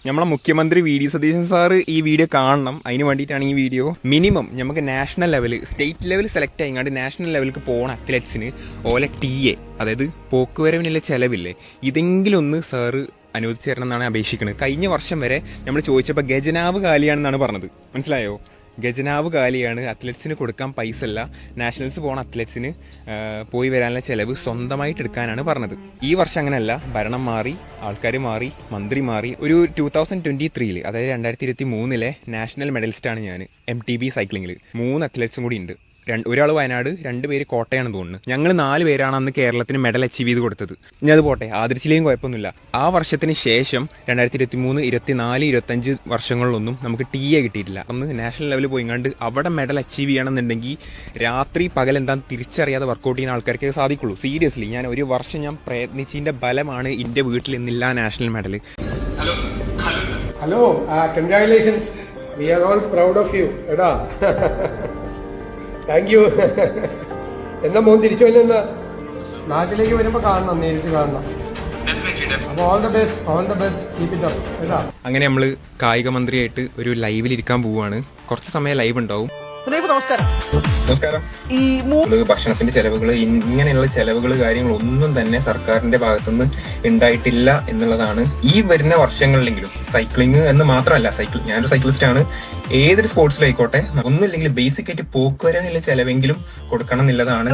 നമ്മളെ മുഖ്യമന്ത്രി വി ഡി സതീശൻ സാറ് ഈ വീഡിയോ കാണണം. അതിന് വേണ്ടിയിട്ടാണ് ഈ വീഡിയോ. മിനിമം നമുക്ക് national level, state level select ആയിങ്ങാണ്ട് നാഷണൽ ലെവലിലേക്ക് പോകണ അത്ലറ്റ്സിന് ഓലെ TA, അതായത് പോക്കുവരവിനുള്ള ചിലവില്ലേ, ഇതെങ്കിലും ഒന്ന് സാറ് അനുവദിച്ചു തരണം എന്നാണ് അപേക്ഷിക്കുന്നത്. കഴിഞ്ഞ വർഷം വരെ നമ്മൾ ചോദിച്ചപ്പോൾ ഖജനാവ് കാലിയാണെന്നാണ് പറഞ്ഞത്. മനസ്സിലായോ? ഖജനാവ് കാലിയാണ്, അത്ലറ്റ്സിന് കൊടുക്കാൻ പൈസ അല്ല, നാഷണൽസ് പോണ അത്ലറ്റ്സിന് പോയി വരാനുള്ള ചിലവ് സ്വന്തമായിട്ട് എടുക്കാനാണ് പറഞ്ഞത്. ഈ വർഷം അങ്ങനെയല്ല, ഭരണം മാറി, ആൾക്കാർ മാറി, മന്ത്രി മാറി. ഒരു 2023, അതായത് 2023 നാഷണൽ മെഡലിസ്റ്റാണ് ഞാൻ MTB സൈക്ലിങ്ങിൽ. 3 അത്ലറ്റ്സും കൂടി ഉണ്ട്. ഒരാൾ വയനാട്, 2 പേര് കോട്ടയാണെന്ന് തോന്നുന്നു. ഞങ്ങൾ 4 പേരാണ് അന്ന് കേരളത്തിന് മെഡൽ അച്ചീവ് ചെയ്ത് കൊടുത്തത്. ഇനി അത് പോട്ടെ, ആദരിച്ചില്ലെങ്കിൽ കുഴപ്പമൊന്നുമില്ല. ആ വർഷത്തിന് ശേഷം 2023, 24, 25 വർഷങ്ങളിലൊന്നും നമുക്ക് TA കിട്ടിയിട്ടില്ല. അന്ന് നാഷണൽ ലെവലിൽ പോയിങ്ങാണ്ട് അവിടെ മെഡൽ അച്ചീവ് ചെയ്യണമെന്നുണ്ടെങ്കിൽ രാത്രി പകൽ എന്താണെന്ന് തിരിച്ചറിയാതെ വർക്കൗട്ട് ചെയ്യുന്ന ആൾക്കാർക്ക് സാധിക്കുള്ളൂ. സീരിയസ്ലി, ഞാൻ ഒരു വർഷം ഞാൻ പ്രയത്നിച്ചതിൻ്റെ ബലമാണ് എൻ്റെ വീട്ടിൽ ഇന്നില്ല national medal. Hello, congratulations, we are all proud of you. എടാ, താങ്ക് യു. എന്നാ മോൻ തിരിച്ചു വന്ന നാട്ടിലേക്ക് വരുമ്പോ കാണണം, നേരിട്ട് കാണണം. അപ്പൊ all the best, keep it up. കേട്ടാ. അങ്ങനെ നമ്മൾ കായിക മന്ത്രിയായിട്ട് ഒരു ലൈവിൽ ഇരിക്കാൻ പോവുകയാണ്. കുറച്ച് സമയം ലൈവ് ഉണ്ടാവും. നമസ്കാരം. ഈ ഭക്ഷണത്തിന്റെ ചെലവുകൾ, ഇങ്ങനെയുള്ള ചെലവുകൾ, കാര്യങ്ങളൊന്നും തന്നെ സർക്കാരിന്റെ ഭാഗത്തുനിന്ന് ഉണ്ടായിട്ടില്ല എന്നുള്ളതാണ്. ഈ വരുന്ന വർഷങ്ങളിലെങ്കിലും സൈക്ലിംഗ് എന്ന് മാത്രമല്ല, ഞാനൊരു സൈക്ലിസ്റ്റ് ആണ്, ഏതൊരു സ്പോർട്സിലായിക്കോട്ടെ, ഒന്നുമില്ലെങ്കിൽ ബേസിക് ആയിട്ട് പോക്കുവരാനുള്ള ചെലവെങ്കിലും കൊടുക്കണം എന്നുള്ളതാണ്.